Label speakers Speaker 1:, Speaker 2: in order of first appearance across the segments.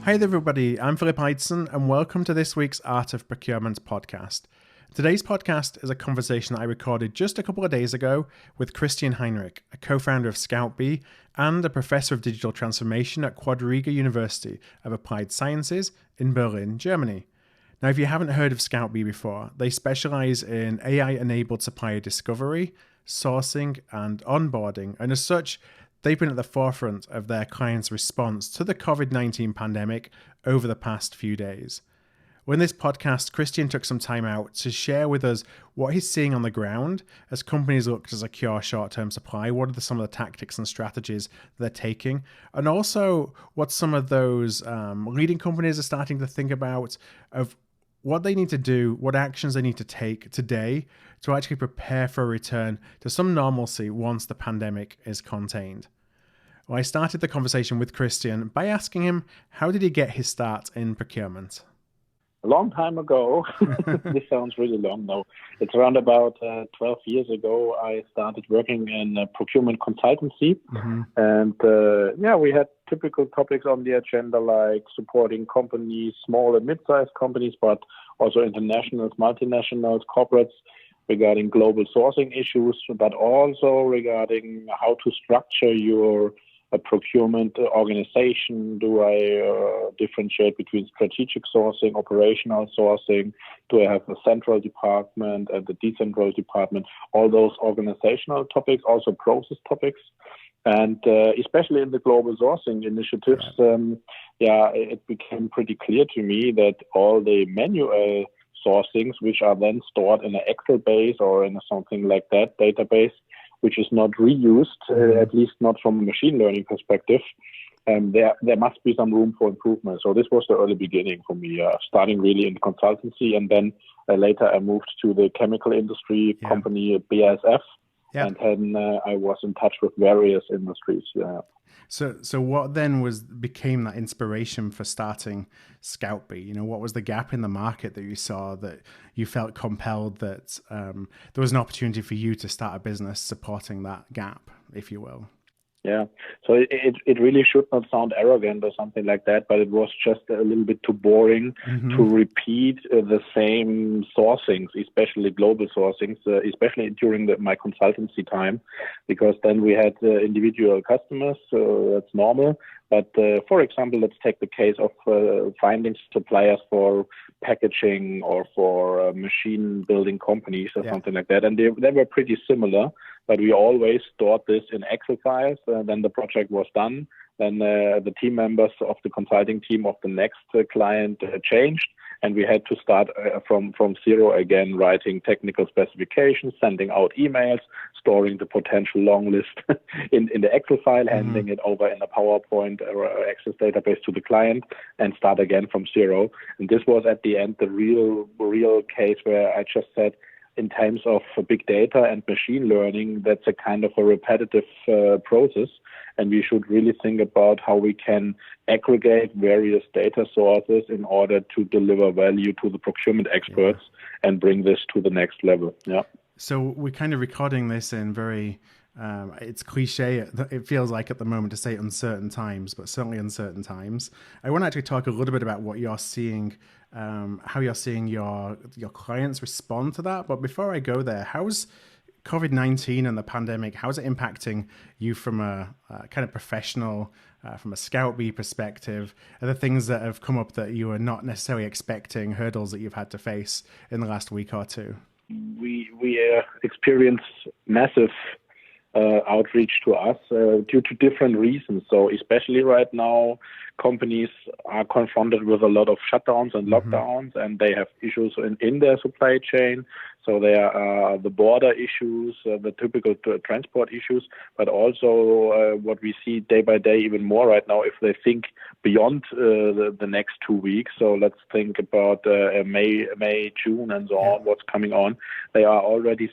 Speaker 1: Hi there, everybody. I'm Philip Eidson, and welcome to this week's Art of Procurement podcast. Today's podcast is a conversation that I recorded just a couple of days ago with Christian Heinrich, a co-founder of ScoutBee and a professor of digital transformation at Quadriga University of Applied Sciences in Berlin, Germany. Now, if you haven't heard of ScoutBee before, they specialize in AI-enabled supplier discovery, sourcing, and onboarding, and as such, they've been at the forefront of their clients' response to the COVID-19 pandemic over the past few days. Well, in this podcast, Christian took some time out to share with us what he's seeing on the ground as companies look to secure short-term supply. What are some of the tactics and strategies they're taking? And also what some of those leading companies are starting to think about of what they need to do, what actions they need to take today to actually prepare for a return to some normalcy once the pandemic is contained. Well, I started the conversation with Christian by asking him, how did he get his start in procurement?
Speaker 2: A long time ago. This sounds really long now. It's around about 12 years ago I started working in a procurement consultancy. And we had typical topics on the agenda like supporting companies, small and mid-sized companies, but also internationals, multinationals, corporates, regarding global sourcing issues, but also regarding how to structure your procurement organization. Do I differentiate between strategic sourcing, operational sourcing? Do I have a central department and a decentralized department? All those organizational topics, also process topics. And especially in the global sourcing initiatives, it became pretty clear to me that all the manual sourcings, which are then stored in an Excel base or in something like that database, which is not reused, at least not from a machine learning perspective, there must be some room for improvement. So this was the early beginning for me, starting really in consultancy. And then later I moved to the chemical industry company BASF. And then I was in touch with various industries.
Speaker 1: So what then became that inspiration for starting ScoutBee? You know, what was the gap in the market that you saw that you felt compelled that there was an opportunity for you to start a business supporting that gap, if you will?
Speaker 2: Yeah, so it really should not sound arrogant or something like that, but it was just a little bit too boring to repeat the same sourcings, especially global sourcings, especially during my consultancy time, because then we had individual customers, so that's normal. But for example, let's take the case of finding suppliers for packaging or for machine building companies or something like that. And they were pretty similar, but we always stored this in Excel files. Then the project was done. Then the team members of the consulting team of the next client changed. And we had to start from zero again, writing technical specifications, sending out emails, storing the potential long list in the Excel file, handing it over in a PowerPoint or Access database to the client, and start again from zero. And this was at the end the real case where I just said, in terms of big data and machine learning, that's a kind of a repetitive process. And we should really think about how we can aggregate various data sources in order to deliver value to the procurement experts and bring this to the next level. Yeah.
Speaker 1: So we're kind of recording this in very, it's cliche, it feels like at the moment to say uncertain times, but certainly uncertain times. I want to actually talk a little bit about what you're seeing, how you're seeing your clients respond to that. But before I go there, how's COVID-19 and the pandemic, how is it impacting you from a kind of professional, from a ScoutBee perspective? Are there things that have come up that you were not necessarily expecting, hurdles that you've had to face in the last week or two?
Speaker 2: We experience massive outreach to us due to different reasons. So especially right now, companies are confronted with a lot of shutdowns and lockdowns, and they have issues in their supply chain. So there are the border issues, the typical transport issues, but also what we see day by day even more right now, if they think beyond the next 2 weeks. So let's think about May, June, and so on, what's coming on. They are already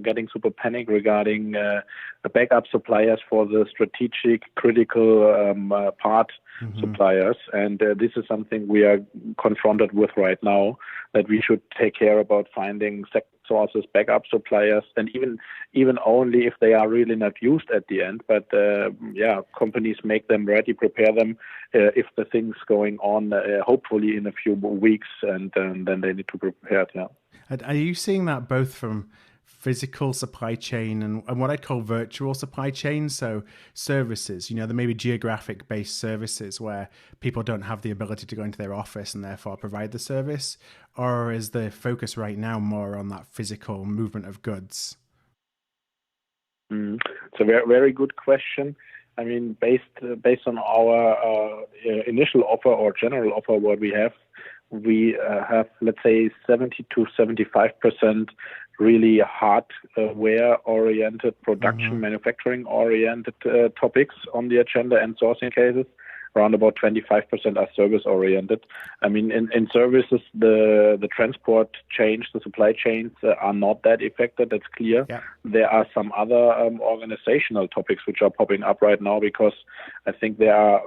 Speaker 2: getting super panic regarding the backup suppliers for the strategic, critical part suppliers. And this is something we are confronted with right now, that we should take care about finding sources, backup suppliers, and even only if they are really not used at the end. But companies make them ready, prepare them if the thing's going on, hopefully in a few weeks, and then they need to prepare it. Yeah.
Speaker 1: Are you seeing that both from physical supply chain and what I'd call virtual supply chain? So services, there may be geographic based services where people don't have the ability to go into their office and therefore provide the service, or is the focus right now more on that physical movement of goods?
Speaker 2: It's a very, very good question. I mean, based on our initial offer or general offer, what we have, let's say 70 to 75% really hardware-oriented, production, manufacturing-oriented topics on the agenda and sourcing cases. Around about 25% are service-oriented. I mean, in services, the transport chains, the supply chains are not that affected. That's clear. Yeah. There are some other organizational topics which are popping up right now because I think there are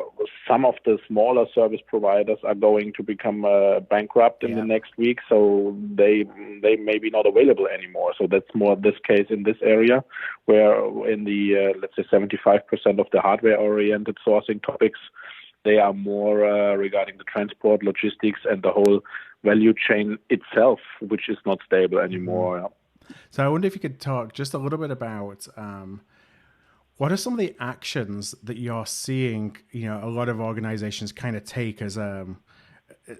Speaker 2: some of the smaller service providers are going to become bankrupt in the next week, so they may be not available anymore. So that's more this case in this area, where in the let's say 75% of the hardware-oriented sourcing topics, they are more regarding the transport, logistics, and the whole value chain itself, which is not stable anymore.
Speaker 1: So I wonder if you could talk just a little bit about what are some of the actions that you're seeing, a lot of organizations kind of take as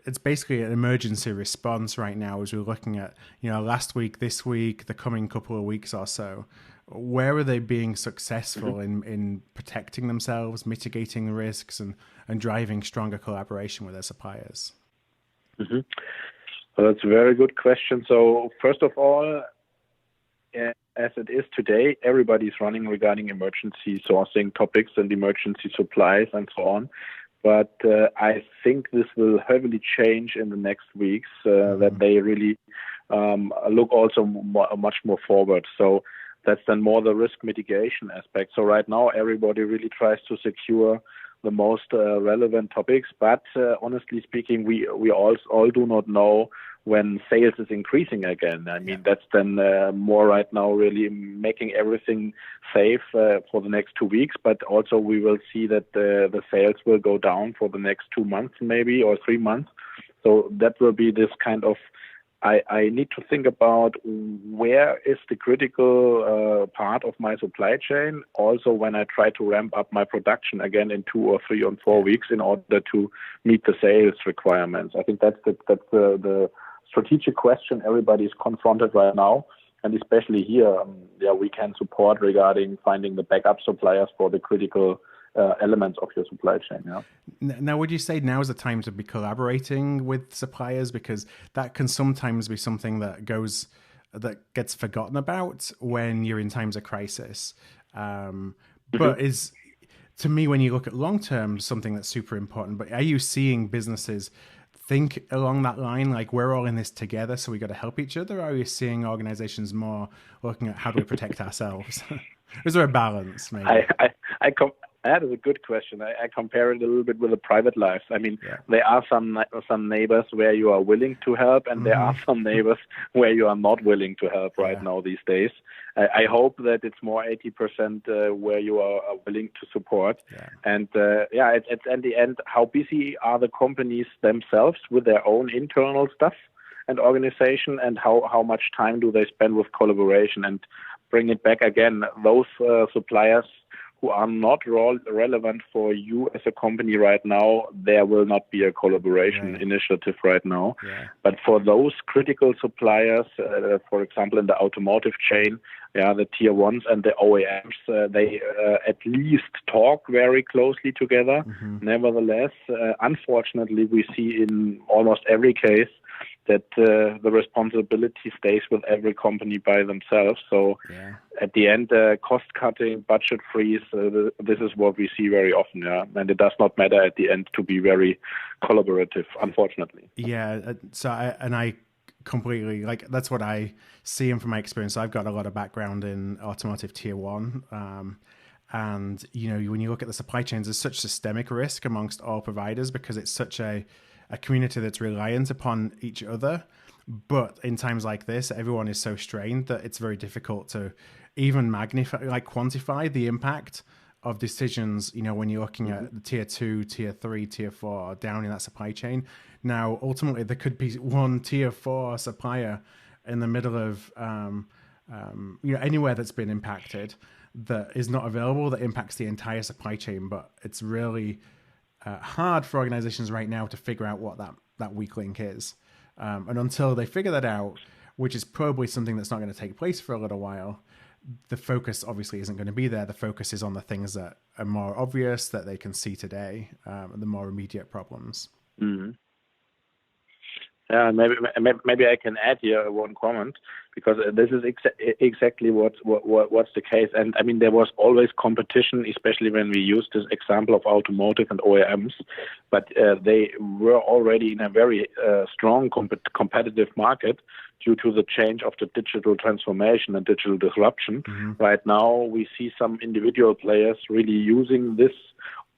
Speaker 1: it's basically an emergency response right now as we're looking at, last week, this week, the coming couple of weeks or so. Where are they being successful in protecting themselves, mitigating the risks, and driving stronger collaboration with their suppliers?
Speaker 2: Well, that's a very good question. So first of all, as it is today, everybody's running regarding emergency sourcing topics and emergency supplies and so on. But I think this will heavily change in the next weeks, that they really look also much more forward. So that's then more the risk mitigation aspect. So right now, everybody really tries to secure the most relevant topics. But honestly speaking, we all do not know when sales is increasing again. I mean, that's then more right now really making everything safe for the next 2 weeks. But also we will see that the sales will go down for the next 2 months maybe, or 3 months. So that will be this kind of, I need to think about where is the critical part of my supply chain. Also, when I try to ramp up my production again in 2 or 3 or 4 weeks in order to meet the sales requirements. I think that's the strategic question everybody is confronted right now. And especially here, we can support regarding finding the backup suppliers for the critical elements of your supply chain. Yeah.
Speaker 1: Now, would you say now is the time to be collaborating with suppliers? Because that can sometimes be something that gets forgotten about when you're in times of crisis. But is, to me, when you look at long term, something that's super important. But are you seeing businesses think along that line, like we're all in this together, so we got to help each other? Or are you seeing organizations more looking at how do we protect ourselves? Is there a balance? Maybe.
Speaker 2: That is a good question. I compare it a little bit with the private lives. I mean, there are some neighbors where you are willing to help, and there are some neighbors where you are not willing to help right now these days. I hope that it's more 80% where you are willing to support. Yeah. And it's at the end, how busy are the companies themselves with their own internal stuff and organization, and how much time do they spend with collaboration? And bring it back again, those suppliers who are not relevant for you as a company right now, there will not be a collaboration initiative right now. Yeah. But for those critical suppliers, for example, in the automotive chain, the tier ones and the OEMs, they at least talk very closely together. Nevertheless, unfortunately, we see in almost every case that the responsibility stays with every company by themselves. So at the end, cost cutting, budget freeze, this is what we see very often. And it does not matter at the end to be very collaborative, unfortunately.
Speaker 1: Yeah. So I completely, that's what I see, and from my experience, I've got a lot of background in automotive tier one. And, when you look at the supply chains, there's such systemic risk amongst all providers because it's such a community that's reliant upon each other. But in times like this, everyone is so strained that it's very difficult to even quantify the impact of decisions, when you're looking at the tier 2, tier 3, tier 4 down in that supply chain. Now, ultimately, there could be one tier 4 supplier in the middle of, anywhere that's been impacted that is not available, that impacts the entire supply chain. But it's really hard for organizations right now to figure out what that weak link is. And until they figure that out, which is probably something that's not going to take place for a little while, the focus obviously isn't going to be there. The focus is on the things that are more obvious, that they can see today, the more immediate problems.
Speaker 2: Mm-hmm. Yeah, maybe I can add here one comment, because this is exactly what's the case. And I mean, there was always competition, especially when we used this example of automotive and OEMs, but they were already in a very strong competitive market due to the change of the digital transformation and digital disruption. Mm-hmm. Right now, we see some individual players really using this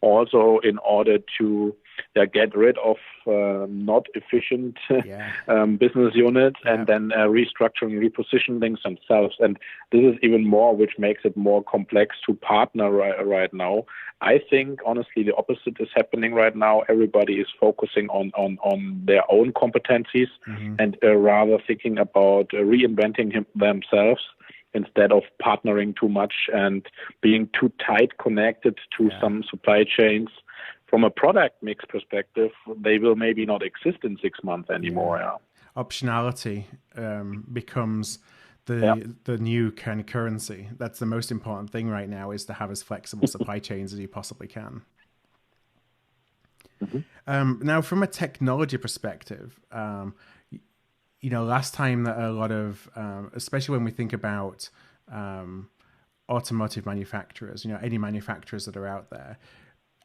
Speaker 2: also in order to get rid of not efficient business units and then restructuring, reposition things themselves. And this is even more, which makes it more complex to partner right now. I think, honestly, the opposite is happening right now. Everybody is focusing on their own competencies and rather thinking about reinventing themselves instead of partnering too much and being too tight connected to some supply chains. From a product mix perspective, they will maybe not exist in 6 months anymore.
Speaker 1: Optionality becomes the new kind of currency. That's the most important thing right now, is to have as flexible supply chains as you possibly can. Now, from a technology perspective, last time that a lot of, especially when we think about automotive manufacturers, any manufacturers that are out there,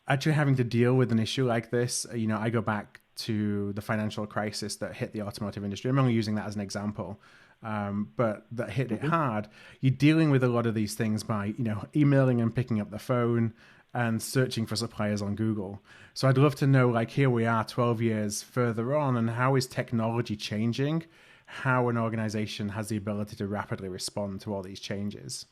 Speaker 1: actually having to deal with an issue like this, I go back to the financial crisis that hit the automotive industry. I'm only using that as an example, but that hit it hard. You're dealing with a lot of these things by, emailing and picking up the phone and searching for suppliers on Google. So I'd love to know, here we are 12 years further on, and how is technology changing how an organization has the ability to rapidly respond to all these changes?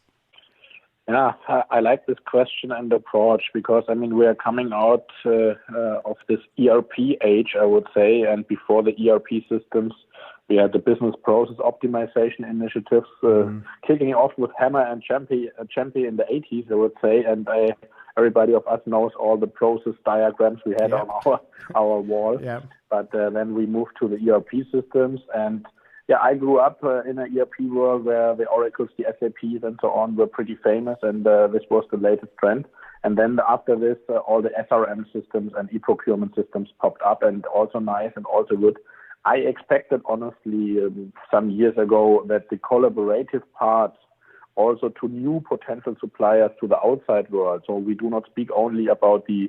Speaker 2: Yeah, I like this question and approach, because, we are coming out of this ERP age, I would say, and before the ERP systems, we had the business process optimization initiatives kicking off with Hammer and Champy in the 80s, I would say, and everybody of us knows all the process diagrams we had on our wall. But then we moved to the ERP systems, and I grew up in an ERP world where the Oracles, the SAPs, and so on were pretty famous, and this was the latest trend. And then after this, all the SRM systems and e-procurement systems popped up, and also nice and also good. I expected, honestly, some years ago, that the collaborative parts also to new potential suppliers to the outside world. So we do not speak only about the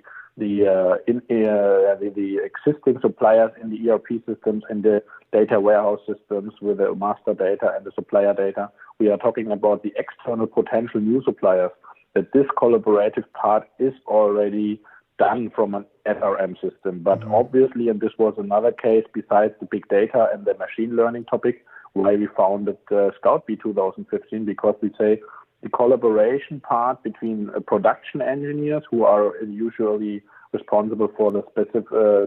Speaker 2: existing suppliers in the ERP systems and the data warehouse systems with the master data and the supplier data. We are talking about the external potential new suppliers, that this collaborative part is already done from an SRM system. But obviously, and this was another case besides the big data and the machine learning topic, why we founded ScoutBee 2015, because we say the collaboration part between production engineers, who are usually responsible for the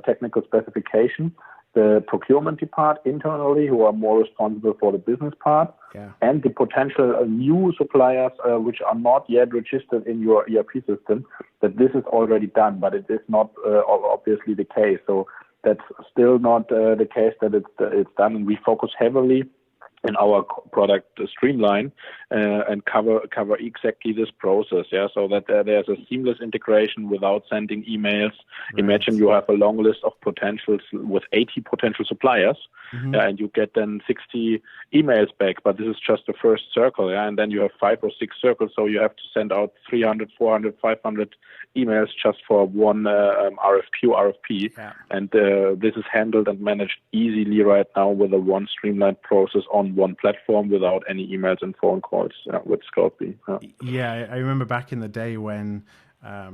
Speaker 2: technical specification, the procurement part internally, who are more responsible for the business part, and the potential new suppliers which are not yet registered in your ERP system, that this is already done, but it is not obviously the case. So that's still not the case that it's done, and we focus heavily in our product Streamline and cover exactly this process, so that there's a seamless integration without sending emails. Right. Imagine you have a long list of potentials with 80 potential suppliers, and you get then 60 emails back, but this is just the first circle, and then you have 5 or 6 circles, so you have to send out 300, 400, 500 emails just for one RFP, and this is handled and managed easily right now with a one streamlined process on one platform without any emails and phone calls with ScoutBee.
Speaker 1: I remember back in the day when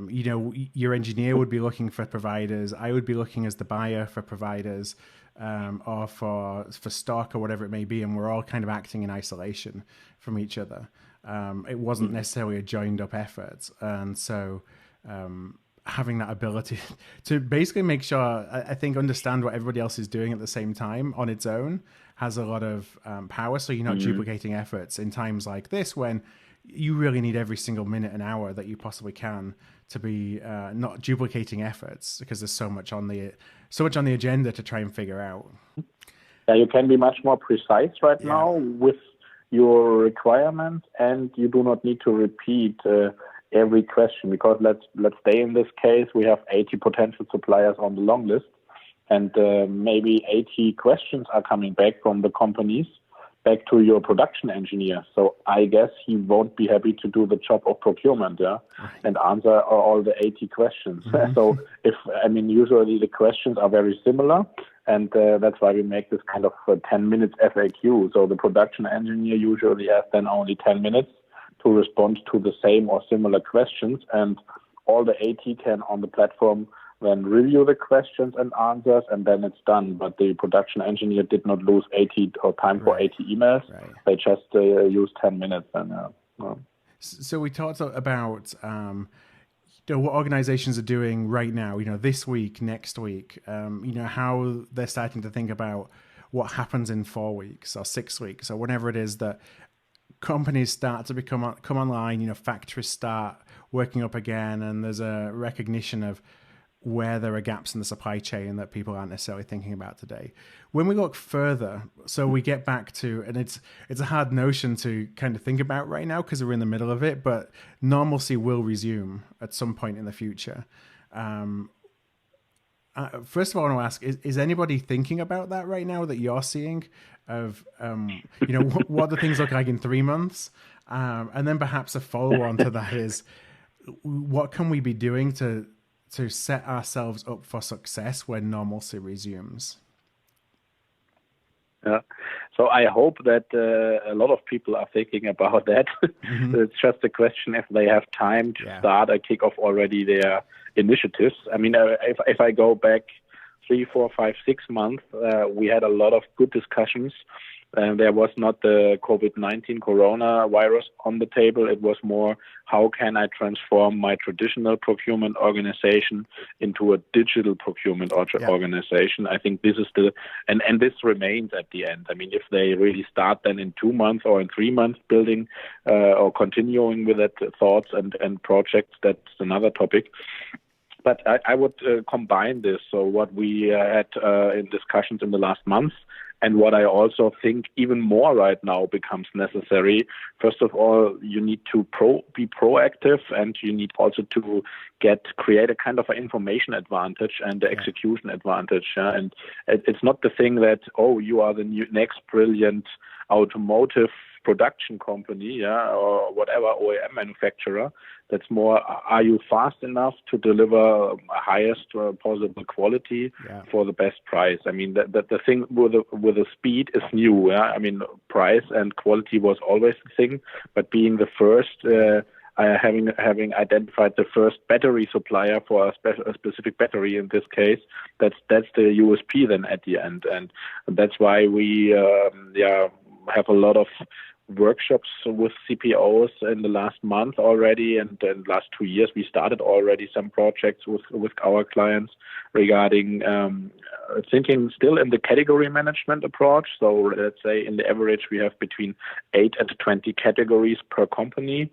Speaker 1: your engineer would be looking for providers, I would be looking as the buyer for providers, or for stock or whatever it may be, and we're all kind of acting in isolation from each other. It wasn't necessarily a joined up effort, and so having that ability to basically make sure, I think, understand what everybody else is doing at the same time on its own has a lot of power. So you're not duplicating efforts in times like this when you really need every single minute and hour that you possibly can to be not duplicating efforts, because there's so much on the agenda to try and figure out.
Speaker 2: Yeah, you can be much more precise right now with your requirements, and you do not need to repeat every question, because let's say in this case we have 80 potential suppliers on the long list, and maybe 80 questions are coming back from the companies back to your production engineer. So I guess he won't be happy to do the job of procurement, and answer all the 80 questions. So usually the questions are very similar, and that's why we make this kind of 10 minutes FAQ. So the production engineer usually has then only 10 minutes to respond to the same or similar questions, and all the 80 can on the platform then review the questions and answers, and then it's done. But the production engineer did not lose 80 or time for 80 emails. Right. They just used 10 minutes.
Speaker 1: So we talked about what organizations are doing right now, this week, next week, how they're starting to think about what happens in 4 weeks or 6 weeks or whenever it is that companies start to come online, factories start working up again, and there's a recognition of where there are gaps in the supply chain that people aren't necessarily thinking about today. When we look further, so we get back to, and it's a hard notion to kind of think about right now because we're in the middle of it, but normalcy will resume at some point in the future. First of all, I want to ask, is anybody thinking about that right now that you're seeing of, what the things look like in 3 months? And then perhaps a follow-on to that is, what can we be doing to set ourselves up for success when normalcy resumes?
Speaker 2: Yeah. So I hope that a lot of people are thinking about that. It's just a question if they have time to start or kick off already their initiatives. I mean, if I go back 3, 4, 5, 6 months, we had a lot of good discussions. There was not the COVID-19 coronavirus on the table. It was more, how can I transform my traditional procurement organization into a digital procurement organization? I think this is and this remains at the end. I mean, if they really start then in 2 months or in 3 months building or continuing with that thoughts and projects, that's another topic. But I would combine this. So what we had in discussions in the last month, and what I also think even more right now becomes necessary. First of all, you need to be proactive, and you need also to create a kind of an information advantage and the execution advantage. And it's not the thing that, you are the next brilliant automotive production company, or whatever OEM manufacturer. That's more, are you fast enough to deliver highest possible quality for the best price? I mean, the thing with the speed is new. I mean, price and quality was always the thing, but being the first, having identified the first battery supplier for a specific battery in this case, that's the USP then at the end, and that's why we have a lot of workshops with CPOs in the last month already, and in the last 2 years we started already some projects with our clients regarding thinking still in the category management approach. So let's say in the average we have between 8 and 20 categories per company.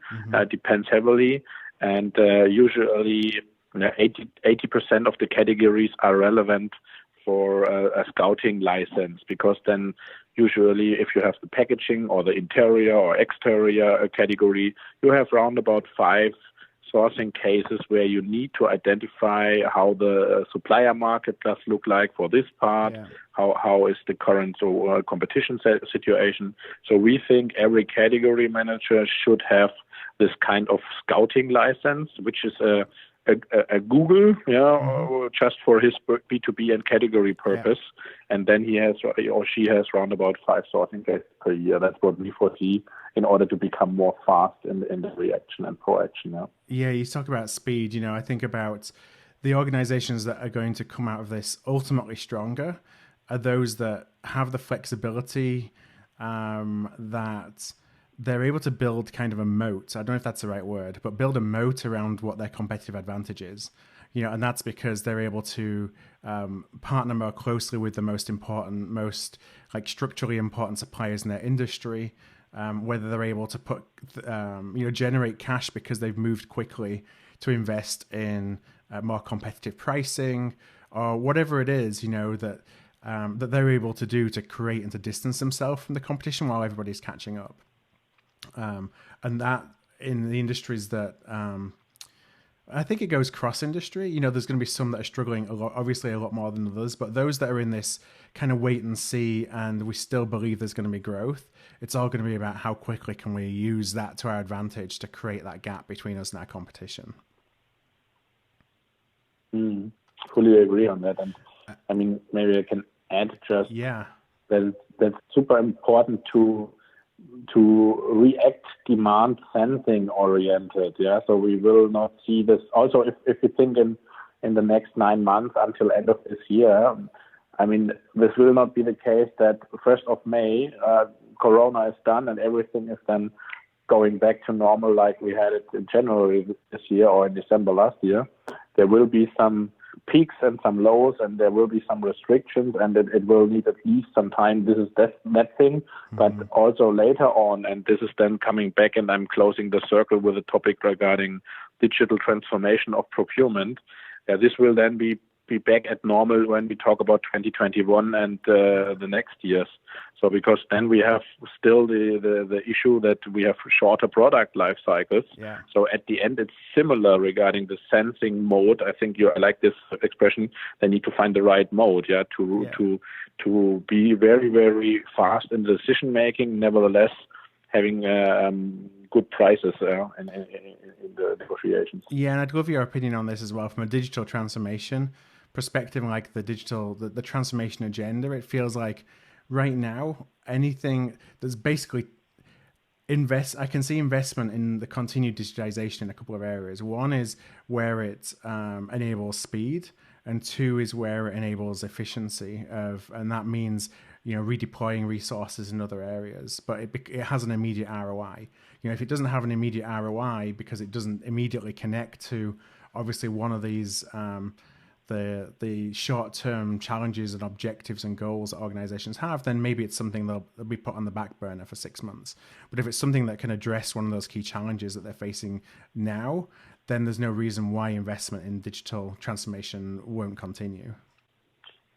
Speaker 2: Depends heavily, and usually 80% of the categories are relevant for a scouting license, because then usually if you have the packaging or the interior or exterior category, you have round about 5 sourcing cases where you need to identify how the supplier market does look like for this part, how is the current competition situation. So we think every category manager should have this kind of scouting license, which is a Google, just for his B2B and category purpose, and then he or she has round about 5 sourcing cases per year. That's what we foresee in order to become more fast in the reaction and proaction.
Speaker 1: Yeah, you talk about speed. I think about the organizations that are going to come out of this ultimately stronger are those that have the flexibility, that they're able to build kind of a moat. I don't know if that's the right word, but build a moat around what their competitive advantage is. And that's because they're able to partner more closely with the most important, most like structurally important suppliers in their industry. Whether they're able to generate cash because they've moved quickly to invest in more competitive pricing, or whatever it is, that they're able to do to create and to distance themselves from the competition while everybody's catching up. And that in the industries that I think it goes cross-industry. There's going to be some that are struggling obviously a lot more than others, but those that are in this kind of wait and see, and we still believe there's going to be growth, it's all going to be about how quickly can we use that to our advantage to create that gap between us and our competition.
Speaker 2: Fully agree on that. And I mean, maybe I can add just that that's super important to react demand sensing oriented. So we will not see this. Also, if you think in the next 9 months until end of this year, I mean, this will not be the case that 1st of May, Corona is done and everything is then going back to normal like we had it in January this year or in December last year. There will be some peaks and some lows, and there will be some restrictions, and it will need at least some time. This is that thing, but also later on, and this is then coming back, and I'm closing the circle with a topic regarding digital transformation of procurement. This will then be back at normal when we talk about 2021 and the next years. So because then we have still the issue that we have shorter product life cycles. So at the end, it's similar regarding the sensing mode. I think I like this expression. They need to find the right mode, to be very, very fast in the decision making. Nevertheless, having good prices in the negotiations.
Speaker 1: Yeah, and I'd love your opinion on this as well from a digital transformation perspective, like the transformation agenda. It feels like right now anything that's basically I can see investment in the continued digitization in a couple of areas. One is where it enables speed, and two is where it enables efficiency and that means redeploying resources in other areas, but it has an immediate ROI. If it doesn't have an immediate ROI because it doesn't immediately connect to obviously one of these the short-term challenges and objectives and goals that organizations have, then maybe it's something they'll be put on the back burner for 6 months. But if it's something that can address one of those key challenges that they're facing now, then there's no reason why investment in digital transformation won't continue.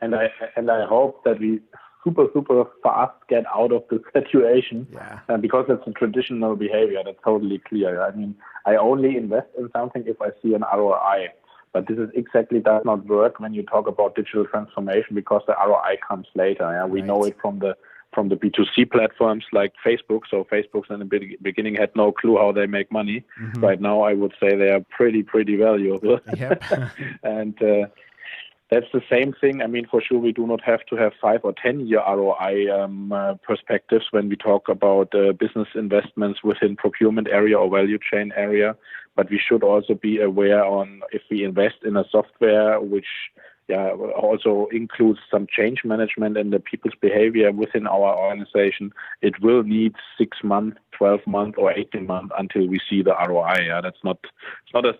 Speaker 2: And I hope that we super fast get out of the situation, because it's a traditional behavior. That's totally clear. I mean, I only invest in something if I see an ROI. But this is exactly does not work when you talk about digital transformation, because the ROI comes later. We know it from the B2C platforms like Facebook. So Facebook in the beginning had no clue how they make money. Right now, I would say they are pretty valuable. And that's the same thing. I mean, for sure, we do not have to have 5 or 10 year ROI perspectives when we talk about business investments within procurement area or value chain area. But we should also be aware on if we invest in a software which also includes some change management and the people's behavior within our organization, it will need 6 months, 12 months, or 18 months until we see the ROI. It's not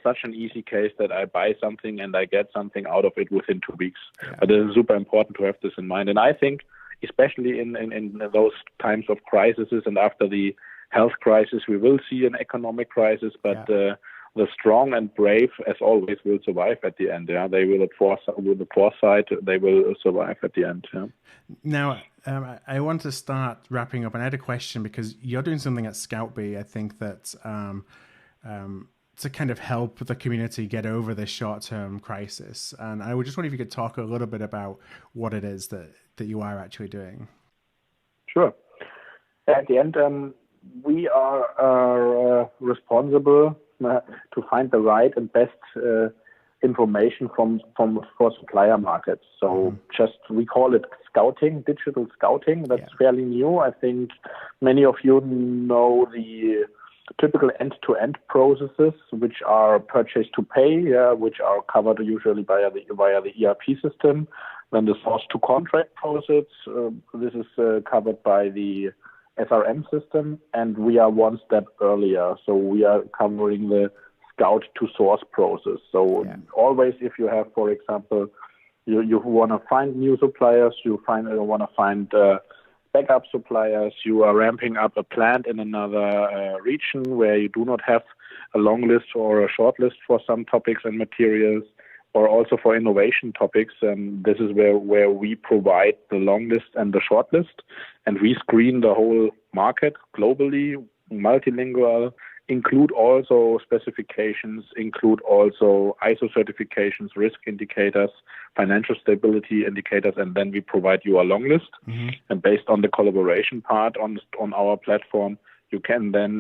Speaker 2: such an easy case that I buy something and I get something out of it within 2 weeks. But it is super important to have this in mind. And I think, especially in those times of crises and after the health crisis, we will see an economic crisis, but the strong and brave, as always, will survive at the end. They will, with the foresight, they will survive at the end.
Speaker 1: Now, I want to start wrapping up, and I had a question because you're doing something at ScoutBee, I think that to kind of help the community get over this short-term crisis. And I would just wonder if you could talk a little bit about what it is that you are actually doing.
Speaker 2: Sure. At the end, we are responsible to find the right and best information for supplier markets. So we call it scouting, digital scouting. That's fairly new. I think many of you know the typical end-to-end processes, which are purchase to pay, which are covered usually via the ERP system. Then the source to contract process, this is covered by the SRM system, and we are one step earlier. So we are covering the scout to source process. So always, if you have, for example, you want to find new suppliers, you want to find backup suppliers, you are ramping up a plant in another region where you do not have a long list or a short list for some topics and materials, or also for innovation topics. And this is where we provide the long list and the short list, and we screen the whole market globally, multilingual, include also specifications, include also ISO certifications, risk indicators, financial stability indicators, and then we provide you a long list. Mm-hmm. And based on the collaboration part on our platform, you can then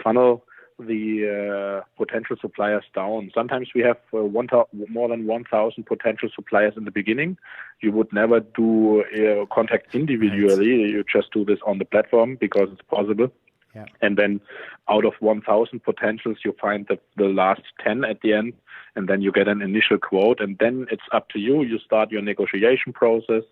Speaker 2: funnel the potential suppliers down. Sometimes we have more than 1,000 potential suppliers in the beginning. You would never do contact individually. Right. You just do this on the platform because it's possible. Yeah. And then out of 1,000 potentials, you find the last 10 at the end, and then you get an initial quote, and then it's up to you. You start your negotiation process,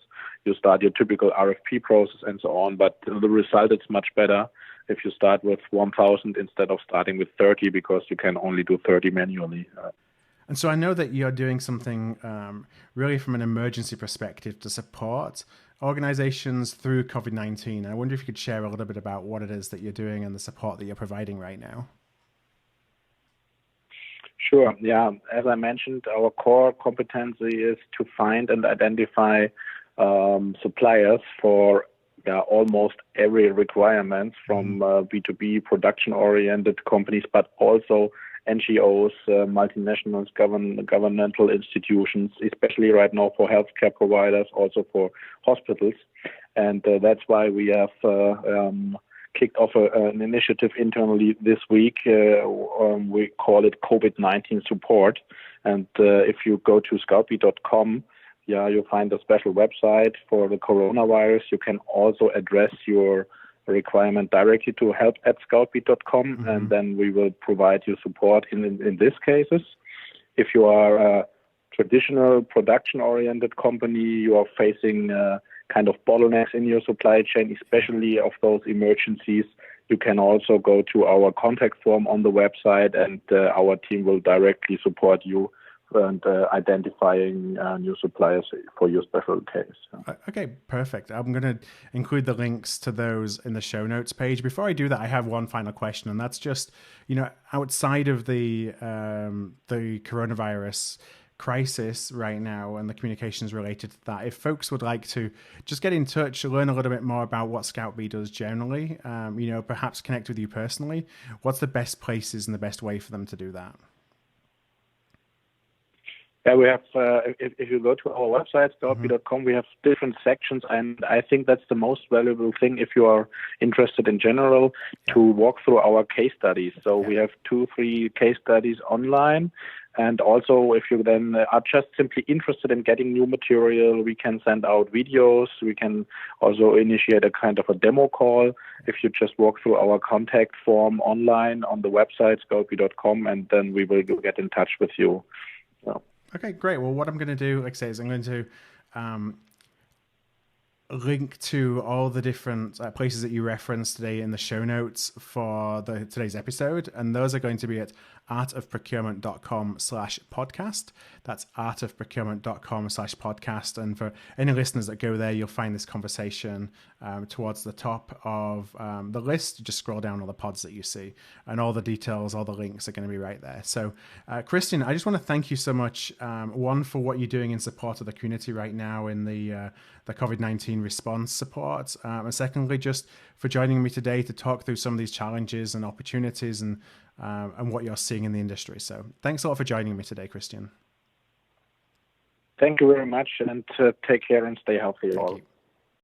Speaker 2: you start your typical RFP process, and so on. But the result is much better if you start with 1,000 instead of starting with 30, because you can only do 30 manually.
Speaker 1: And so I know that you're doing something really from an emergency perspective to support organizations through COVID-19. I wonder if you could share a little bit about what it is that you're doing and the support that you're providing right now.
Speaker 2: Sure. Yeah. As I mentioned, our core competency is to find and identify suppliers for almost every requirement from B2B production-oriented companies, but also NGOs, multinationals, governmental institutions, especially right now for healthcare providers, also for hospitals. And that's why we have kicked off an initiative internally this week. We call it COVID-19 support. And if you go to scoutbee.com, you'll find a special website for the coronavirus. You can also address your requirement directly to help@scoutbee.com, mm-hmm. and then we will provide you support in these cases. If you are a traditional production-oriented company, you are facing kind of bottlenecks in your supply chain, especially of those emergencies, you can also go to our contact form on the website, and our team will directly support you and identifying new suppliers for your special case.
Speaker 1: Okay, perfect. I'm going to include the links to those in the show notes page. Before I do that, I have one final question, and that's just, outside of the coronavirus crisis right now and the communications related to that, if folks would like to just get in touch, learn a little bit more about what ScoutBee does generally, perhaps connect with you personally, what's the best places and the best way for them to do that?
Speaker 2: Yeah, we have, if you go to our website, scoutbee.com, we have different sections, and I think that's the most valuable thing if you are interested in general to walk through our case studies. So we have 2-3 case studies online, and also if you then are just simply interested in getting new material, we can send out videos. We can also initiate a kind of a demo call if you just walk through our contact form online on the website, scoutbee.com, and then we will get in touch with you.
Speaker 1: Okay, great. Well, what I'm going to do, like I say, is I'm going to link to all the different places that you referenced today in the show notes for today's episode. And those are going to be at artofprocurement.com/podcast. That's artofprocurement.com/podcast. And for any listeners that go there, you'll find this conversation towards the top of the list. Just scroll down all the pods that you see, and all the details, all the links are going to be right there. So, Christian, I just want to thank you so much, one, for what you're doing in support of the community right now in the COVID-19 response support, and secondly, just for joining me today to talk through some of these challenges and opportunities and what you're seeing in the industry. So thanks a lot for joining me today, Christian.
Speaker 2: Thank you very much, and take care and stay healthy all.